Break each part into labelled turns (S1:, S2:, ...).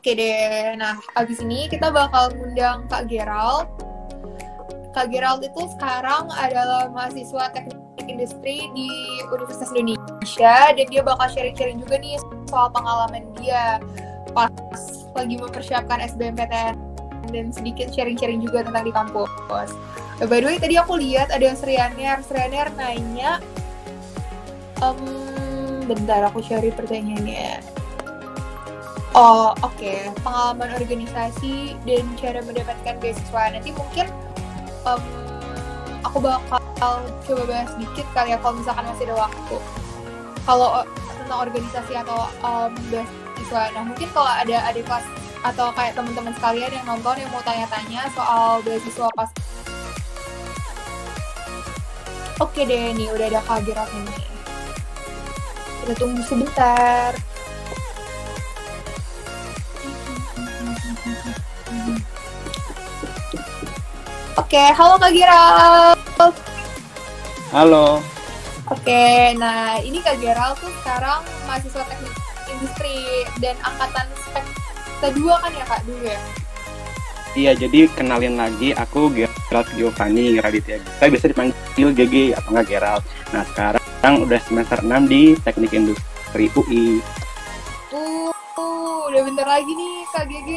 S1: Oke deh, nah abis ini kita bakal ngundang Kak Gerald. Kak Gerald itu sekarang adalah mahasiswa teknik industri di Universitas Indonesia dan dia bakal sharing-sharing juga nih soal pengalaman dia pas lagi mempersiapkan SBMPTN dan sedikit sharing-sharing juga tentang di kampus. By the way, tadi aku lihat ada Srianer nanya, bentar aku cari pertanyaannya. Oh, oke. Pengalaman organisasi dan cara mendapatkan beasiswa. Nanti mungkin aku bakal coba bahas sedikit kali ya kalau misalkan masih ada waktu. Kalau tentang organisasi atau beasiswa. Nah, mungkin kalau ada adik kelas atau kayak teman-teman sekalian yang nonton yang mau tanya-tanya soal beasiswa pas. Oke deh, nih udah ada Kak Gerald nih. Kita tunggu sebentar. Oke, halo Kak Gerald.
S2: Halo.
S1: Oke, nah ini Kak Gerald tuh sekarang mahasiswa teknik industri dan angkatan SPEK 2 kan ya Kak dulu ya?
S2: Iya, jadi kenalin lagi, aku Gerald Giovanni Raditya. Saya biasa dipanggil GG atau nggak Gerald. Nah, sekarang udah semester 6 di Teknik Industri UI.
S1: Udah bentar lagi nih Kak GG,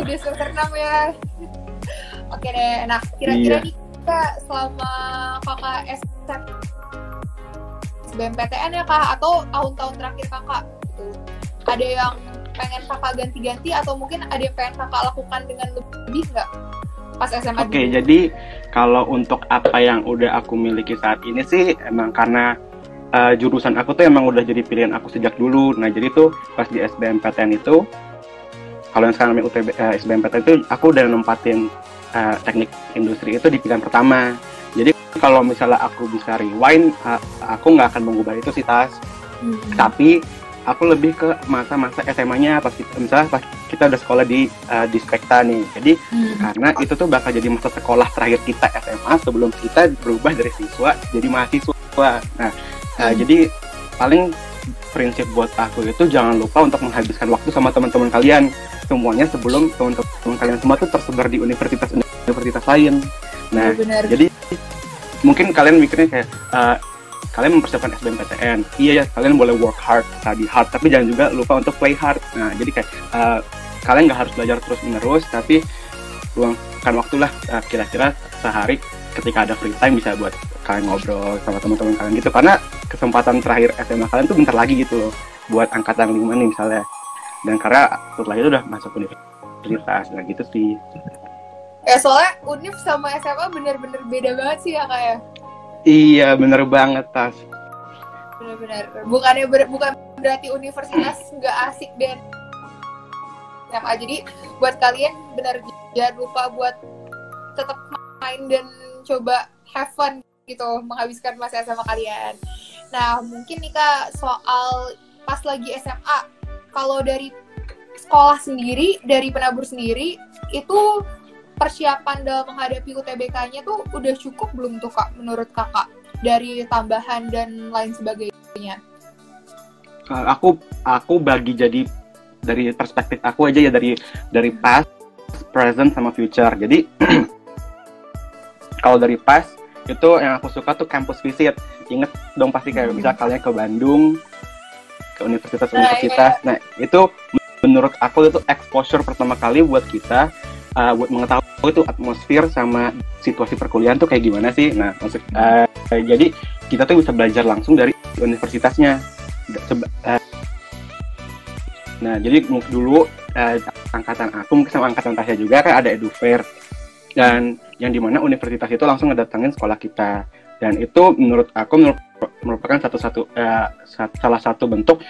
S1: udah semester 6 ya. Oke deh, nah kira-kira nih Kak, selama kakak SBMPTN ya Kak, atau tahun-tahun terakhir kakak gitu, ada yang pengen kakak ganti-ganti atau mungkin ada yang pengen kakak lakukan dengan lebih nggak pas SMA?
S2: Oke, jadi kalau untuk apa yang udah aku miliki saat ini sih emang karena jurusan aku tuh emang udah jadi pilihan aku sejak dulu. Nah, jadi tuh pas di SBMPTN itu, kalau yang sekarang namanya SBMPTN itu, aku udah nempatin teknik industri itu di pilihan pertama. Jadi kalau misalnya aku bisa rewind, aku nggak akan mengubah itu sih Tas. Tapi aku lebih ke masa-masa SMA-nya pas kita udah sekolah di Spekta nih. Jadi karena itu tuh bakal jadi masa sekolah terakhir kita SMA sebelum kita berubah dari siswa jadi mahasiswa. Nah, jadi paling prinsip buat aku itu jangan lupa untuk menghabiskan waktu sama teman-teman kalian semuanya sebelum teman-teman kalian semua tuh tersebar di universitas lain. Nah, jadi mungkin kalian mikirnya kayak kalian mempersiapkan SBMPTN, iya ya, kalian boleh work hard, study hard, tapi jangan juga lupa untuk play hard. Nah, jadi kayak kalian nggak harus belajar terus-menerus, tapi luangkan waktulah kira-kira sehari ketika ada free time bisa buat kalian ngobrol sama teman-teman kalian gitu, karena kesempatan terakhir SMA kalian tuh bentar lagi gitu loh, buat angkatan 5 nih misalnya, dan karena setelah itu udah masuk universitas, nah gitu sih.
S1: Ya soalnya univ sama SMA bener-bener beda banget sih ya Kak ya?
S2: Iya, bener banget Tas.
S1: Bener-bener, bukan berarti universitas nggak asik dan SMA, jadi buat kalian bener jangan lupa buat tetap main dan coba have fun gitu, menghabiskan masa SMA kalian. Nah, mungkin nih Kak, soal pas lagi SMA, kalau dari sekolah sendiri, dari penabur sendiri, itu persiapan dalam menghadapi UTBK-nya tuh udah cukup belum tuh Kak, menurut Kakak? Dari tambahan dan lain sebagainya.
S2: Aku bagi jadi dari perspektif aku aja ya, dari past, present, sama future. Jadi, kalau dari past, itu yang aku suka tuh campus visit. Ingat dong pasti kayak bisa kalian ke Bandung, ke universitas-universitas. Nah, itu menurut aku itu exposure pertama kali buat kita, buat mengetahui itu atmosfer sama situasi perkuliahan tuh kayak gimana sih. Nah, jadi kita tuh bisa belajar langsung dari universitasnya. Nah, jadi dulu angkatan aku mungkin sama angkatan Tasya juga kan ada EduFair, dan yang dimana universitas itu langsung ngedatangin sekolah kita, dan itu menurut aku merupakan salah satu bentuk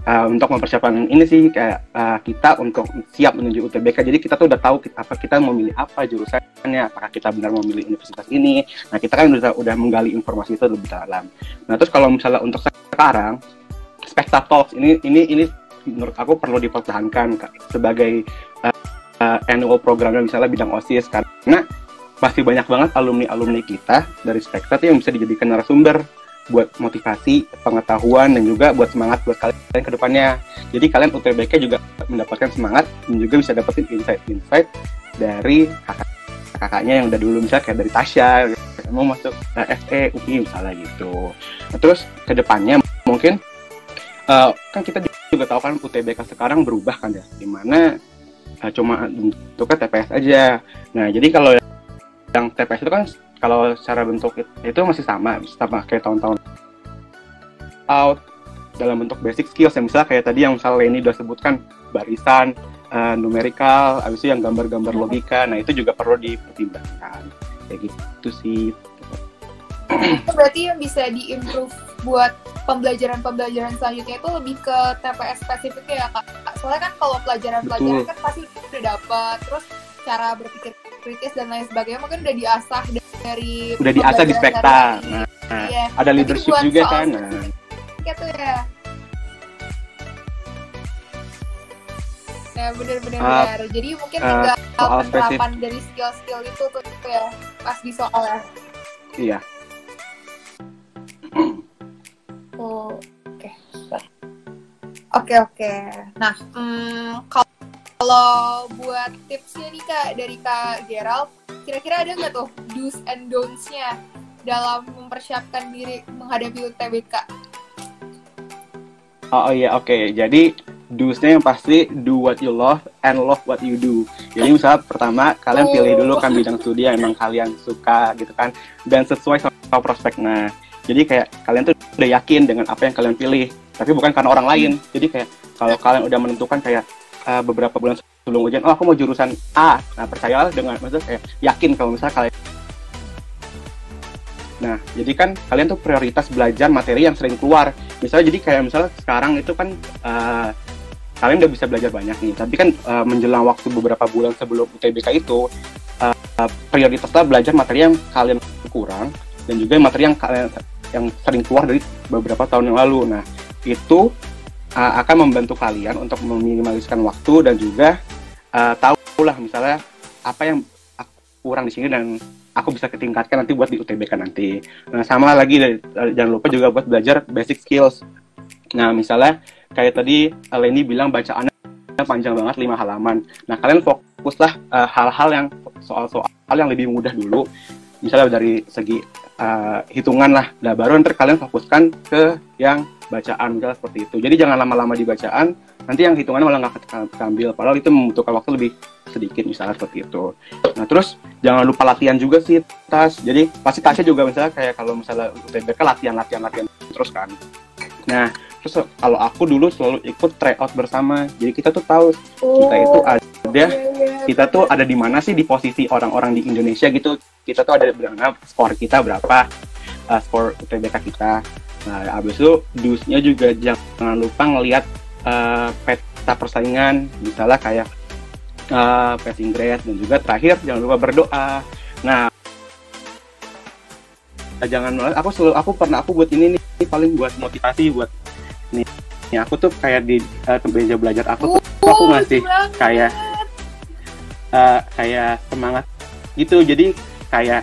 S2: untuk mempersiapkan ini sih, kayak kita untuk siap menuju UTBK. Jadi kita tuh udah tahu kita mau milih apa jurusannya, apakah kita benar mau milih universitas ini. Nah, kita kan udah menggali informasi itu lebih dalam. Nah, terus kalau misalnya untuk sekarang Spekta Talks ini menurut aku perlu dipertahankan sebagai annual programnya, misalnya bidang OSIS, karena masih banyak banget alumni kita dari Spekta yang bisa dijadikan narasumber buat motivasi, pengetahuan, dan juga buat semangat buat kalian ke depannya. Jadi kalian UTBK juga mendapatkan semangat dan juga bisa dapetin insight-insight dari kakaknya yang udah dulu, misalnya kayak dari Tasya mau masuk FE UI misalnya gitu. Nah, terus ke depannya mungkin kan kita juga tahu kan UTBK sekarang berubah kan ya, dimana cuma bentuknya TPS aja. Nah jadi kalau yang TPS itu kan kalau secara bentuk itu masih sama kayak tahun-tahun out dalam bentuk basic skills yang misalnya kayak tadi yang misalnya Leni udah sebutkan barisan, numerikal, habis itu yang gambar-gambar logika. Nah itu juga perlu dipertimbangkan kayak gitu sih.
S1: Berarti yang bisa diimprove buat pembelajaran selanjutnya itu lebih ke TPS spesifiknya ya Kak? Soalnya kan kalau pelajaran-pelajaran kan pasti udah dapat, terus cara berpikir kritis dan lain sebagainya mungkin udah diasah
S2: udah diasah di spekta. Nah, iya. Ada leadership juga kan.
S1: Gitu ya. Nah, benar. Jadi mungkin tinggal penerapan dari skill-skill itu tuh ya pas di soal ya.
S2: Iya.
S1: Oke. Nah, kalau buat tipsnya nih Kak dari Kak Gerald, kira-kira ada nggak tuh do's and don'ts-nya dalam mempersiapkan diri menghadapi UTBK?
S2: Oh iya, oke. Jadi do's-nya yang pasti do what you love and love what you do. Jadi misalnya pertama kalian pilih dulu kan bidang studi yang emang kalian suka gitu kan, dan sesuai sama prospeknya. Jadi kayak kalian tuh udah yakin dengan apa yang kalian pilih, tapi bukan karena orang lain. Jadi kayak kalau kalian udah menentukan kayak beberapa bulan sebelum ujian, aku mau jurusan A. Nah percayalah dengan maksudnya kayak yakin kalau misalnya kalian. Nah jadi kan kalian tuh prioritas belajar materi yang sering keluar. Misalnya jadi kayak misalnya sekarang itu kan kalian udah bisa belajar banyak nih, tapi kan menjelang waktu beberapa bulan sebelum UTBK itu prioritaslah belajar materi yang kalian kurang dan juga materi yang sering keluar dari beberapa tahun yang lalu. Nah itu akan membantu kalian untuk meminimaliskan waktu dan juga tahulah misalnya apa yang aku kurang di sini dan aku bisa ketingkatkan nanti buat di UTBK nanti. Nah sama lagi jangan lupa juga buat belajar basic skills. Nah misalnya kayak tadi Leni bilang bacaannya panjang banget 5 halaman. Nah kalian fokuslah hal-hal yang soal-soal yang lebih mudah dulu. Misalnya dari segi hitungan lah. Nah baru nanti kalian fokuskan ke yang bacaan misalnya seperti itu. Jadi jangan lama-lama di bacaan, nanti yang hitungannya malah nggak keambil. Padahal itu membutuhkan waktu lebih sedikit misalnya seperti itu. Nah terus jangan lupa latihan juga sih Tas. Jadi pasti Tasnya juga misalnya kayak kalau misalnya UTBK latihan terus kan. Nah terus kalau aku dulu selalu ikut tryout bersama. Jadi kita tuh tahu kita tuh ada di mana sih di posisi orang-orang di Indonesia gitu. Kita tuh ada berapa skor kita berapa skor UTBK kita. Nah, abis itu dus-nya juga jangan lupa ngelihat peta persaingan, misalnya kayak passing grade, dan juga terakhir jangan lupa berdoa. Nah, aku buat ini nih paling buat motivasi buat nih aku tuh kayak di meja belajar aku ngasih kayak semangat gitu. Jadi kayak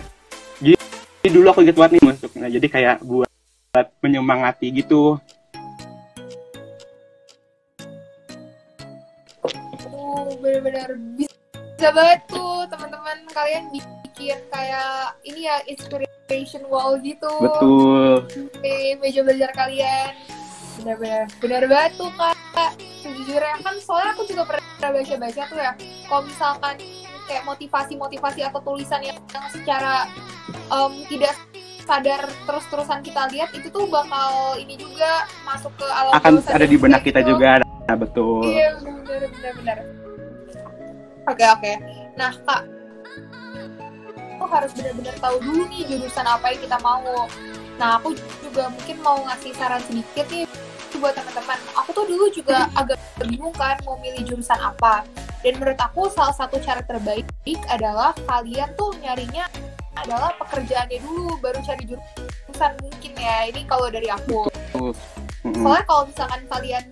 S2: dulu aku inget banget nih masuknya. Jadi kayak buat menyemangati gitu.
S1: Benar-benar bisa banget tuh teman-teman kalian bikin kayak ini ya inspiration wall gitu.
S2: Betul.
S1: Meja belajar kalian. Benar banget tuh Kak. Sejujurnya kan soalnya aku juga pernah baca-baca tuh ya. Kalau misalkan kayak motivasi atau tulisan yang secara tidak sadar terus-terusan kita lihat itu tuh bakal ini juga masuk ke alam
S2: akan ada di benak kita gitu. Juga. Nah, betul.
S1: Iya benar. Oke. Nah Kak, aku harus benar-benar tahu dulu nih jurusan apa yang kita mau. Nah aku juga mungkin mau ngasih saran sedikit nih buat teman-teman. Aku tuh dulu juga agak bingung kan mau milih jurusan apa. Dan menurut aku salah satu cara terbaik adalah kalian tuh nyarinya adalah pekerjaannya dulu baru cari jurusan mungkin ya. Ini kalau dari aku. Soalnya kalau misalkan kalian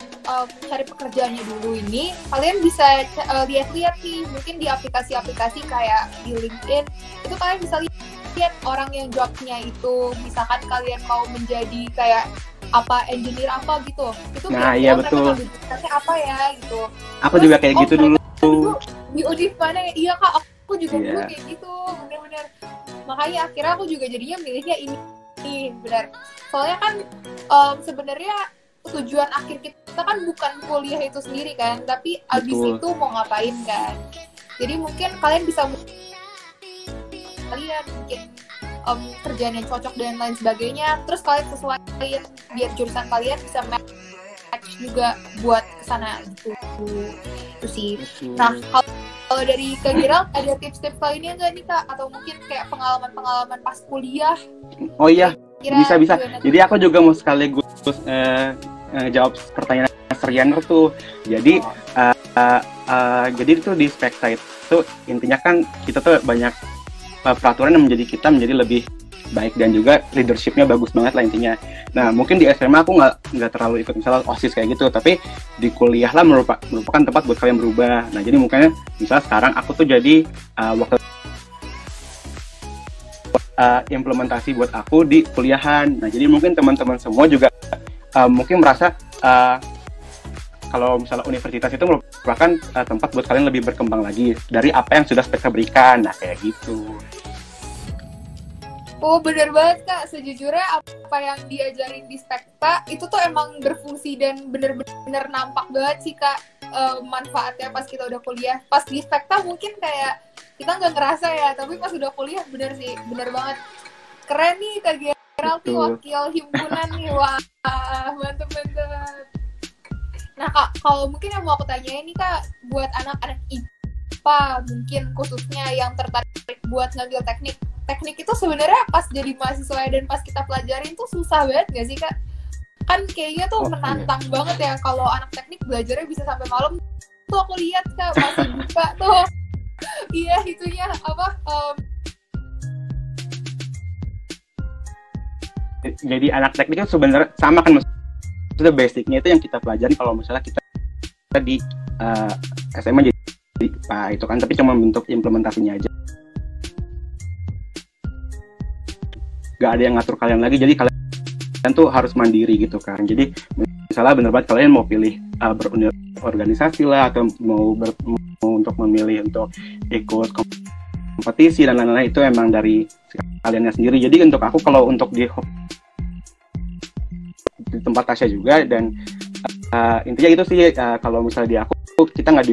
S1: cari pekerjaannya dulu ini, kalian bisa lihat-lihat nih mungkin di aplikasi-aplikasi kayak di LinkedIn itu kalian bisa lihat orang yang jobnya itu misalkan kalian mau menjadi kayak apa engineer apa gitu, itu
S2: Nah iya
S1: mereka
S2: betul.
S1: ngambil jurusannya apa ya gitu.
S2: Aku
S1: Terus,
S2: juga kayak gitu dulu.
S1: di Udif mana ya? Iya kak, aku juga dulu
S2: Iya.
S1: kayak gitu, bener-bener. Makanya akhirnya aku juga jadinya milihnya ini, benar. Soalnya kan sebenarnya tujuan akhir kita kan bukan kuliah itu sendiri kan, tapi abis
S2: Betul.
S1: itu mau ngapain kan. Jadi mungkin kalian bisa kalian mungkin kerjaan yang cocok dan lain sebagainya, terus kalian sesuaiin biar jurusan kalian bisa match juga buat kesana gitu. Itu sih. Nah, kalau dari Kak Giral ada tips-tips lainnya nggak nih Kak? Atau mungkin kayak pengalaman-pengalaman pas kuliah?
S2: Oh iya,
S1: Kira
S2: bisa.
S1: gimana?
S2: Jadi aku juga mau sekaligus jawab pertanyaan Serianer tuh. Jadi jadi itu di Spekta itu intinya kan kita tuh banyak peraturan yang menjadi kita menjadi lebih baik dan juga leadershipnya bagus banget lah intinya. Nah mungkin di SMA aku nggak terlalu ikut misalnya OSIS kayak gitu, tapi di kuliah lah merupakan tempat buat kalian berubah. Nah jadi mungkin misalnya sekarang aku tuh jadi wakil implementasi buat aku di kuliahan. Nah jadi mungkin teman-teman semua juga mungkin merasa kalau misalnya universitas itu merupakan tempat buat kalian lebih berkembang lagi dari apa yang sudah Spekta berikan. Nah kayak gitu.
S1: Oh bener banget Kak, sejujurnya apa yang diajarin di Spekta itu tuh emang berfungsi dan bener-bener nampak banget sih Kak manfaatnya pas kita udah kuliah. Pas di Spekta mungkin kayak kita nggak ngerasa ya, tapi pas udah kuliah bener sih, bener banget. Keren nih Kak Gerald nih, wakil himpunan nih, wah mantep. Nah Kak, kalau mungkin yang mau aku tanyain nih Kak, buat anak-anak IPA mungkin khususnya yang tertarik buat ngambil teknik itu sebenarnya pas jadi mahasiswa dan pas kita pelajarin tuh susah banget gak sih Kak? Kan kayaknya tuh menantang banget ya kalau anak teknik belajarnya bisa sampai malam. Tuh aku lihat Kak masih buka tuh. Iya itunya apa?
S2: Jadi anak teknik itu sebenarnya sama kan, maksudnya basicnya itu yang kita pelajari kalau misalnya kita di SMA jadi itu kan, tapi cuma bentuk implementasinya aja. Gak ada yang ngatur kalian lagi, jadi kalian tuh harus mandiri gitu kan. Jadi misalnya bener banget kalian mau pilih berorganisasi lah atau mau untuk memilih untuk ikut kompetisi dan lain-lain, itu emang dari kaliannya sendiri. Jadi untuk aku kalau untuk di tempat Tasya juga dan intinya itu sih kalau misalnya di aku kita nggak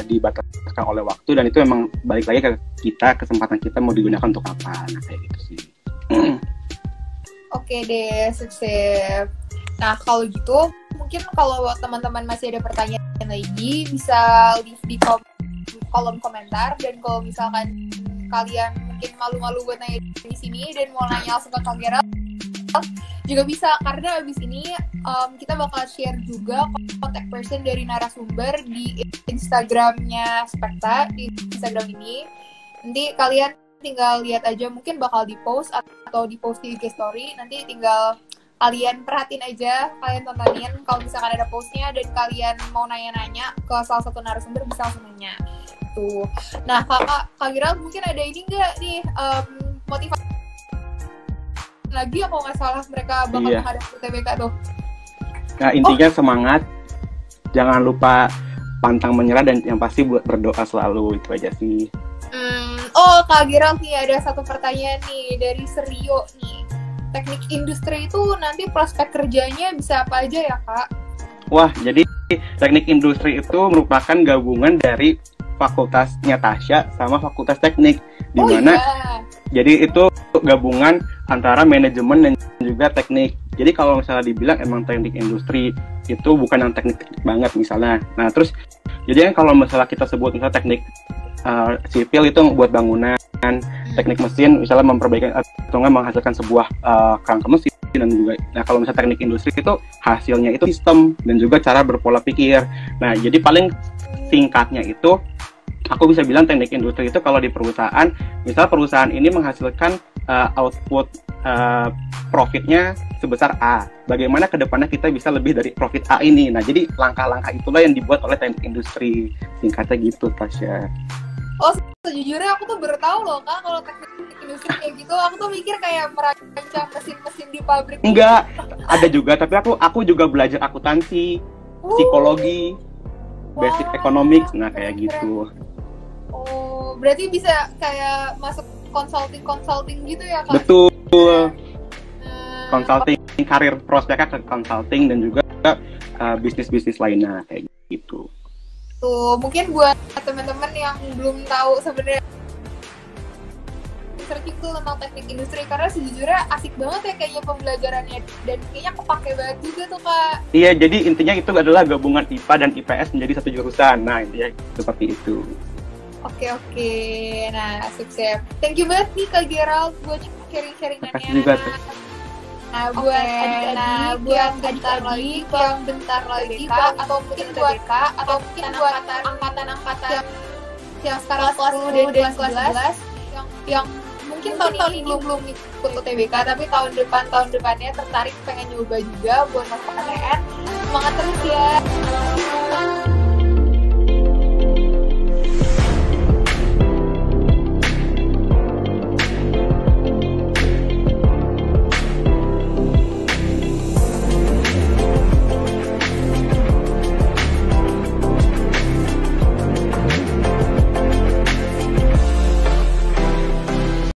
S2: dibataskan oleh waktu, dan itu emang balik lagi ke kita, kesempatan kita mau digunakan untuk apa. Nah kayak gitu sih.
S1: Oke deh, sukses. Nah kalau gitu mungkin kalau teman-teman masih ada pertanyaan lagi bisa leave di kolom komentar, dan kalau misalkan kalian mungkin malu-malu buat nanya di sini dan mau nanya langsung ke Kak Gerald juga bisa, karena abis ini kita bakal share juga contact person dari narasumber di Instagramnya Spekta, di Instagram ini. Nanti kalian tinggal lihat aja, mungkin bakal di post atau di post di IG story, nanti tinggal kalian perhatiin aja, kalian tontonin. Kalau misalkan ada postnya dan kalian mau nanya-nanya ke salah satu narasumber bisa langsung nanya tuh. Nah Kak Giral mungkin ada ini nggak nih motivasi lagi apa nggak salah mereka bakal menghadapi UTBK tuh?
S2: Nah intinya semangat, jangan lupa pantang menyerah, dan yang pasti buat berdoa selalu, itu aja sih.
S1: Oh Kak Giral nih ada satu pertanyaan nih dari Serio nih. Teknik industri itu nanti prospek kerjanya bisa apa aja ya Kak?
S2: Wah, jadi teknik industri itu merupakan gabungan dari fakultasnya Tasya sama fakultas teknik, di mana jadi itu gabungan antara manajemen dan juga teknik. Jadi kalau misalnya dibilang emang teknik industri itu bukan yang teknik banget misalnya. Nah terus jadi kan kalau misalnya kita sebut misalnya teknik sipil itu buat bangunan, teknik mesin misalnya memperbaiki atau nggak menghasilkan sebuah kerangka mesin dan juga. Nah kalau misalnya teknik industri itu hasilnya itu sistem dan juga cara berpola pikir. Nah jadi paling singkatnya itu aku bisa bilang teknik industri itu kalau di perusahaan, misal perusahaan ini menghasilkan output profitnya sebesar A. Bagaimana kedepannya kita bisa lebih dari profit A ini? Nah, jadi langkah-langkah itulah yang dibuat oleh teknik industri. Singkatnya gitu, Tasya.
S1: Oh, sejujurnya aku tuh baru tahu loh Kak kalau teknik industri kayak gitu. Aku tuh mikir kayak merancang mesin-mesin di pabrik.
S2: Enggak, ada juga, tapi aku juga belajar akuntansi, psikologi, basic economics, nah kayak gitu.
S1: Oh, berarti bisa kayak masuk consulting gitu ya Kak?
S2: Betul. Consulting, karir prospeknya ke consulting dan juga bisnis-bisnis lainnya kayak gitu.
S1: Tuh, mungkin buat teman-teman yang belum tahu sebenarnya searching tuh tentang teknik industri, karena sejujurnya asik banget ya kayaknya pembelajarannya dan kayaknya kepake banget juga tuh Kak.
S2: Iya, jadi intinya itu adalah gabungan IPA dan IPS menjadi satu jurusan. Nah, intinya seperti itu.
S1: Oke, nah sukses. Thank you banget nih Kak Gerald buat sharing-sharingannya.
S2: Terima kasih juga.
S1: Nah, buat adik-adik yang bentar lagi atau mungkin buat atau mungkin buat angkatan yang sekarang kelas 10 dan kelas 11 yang mungkin tahun ini belum ikut UTBK, tapi tahun depannya tertarik pengen nyoba juga buat masuk PTN. Semangat terus ya.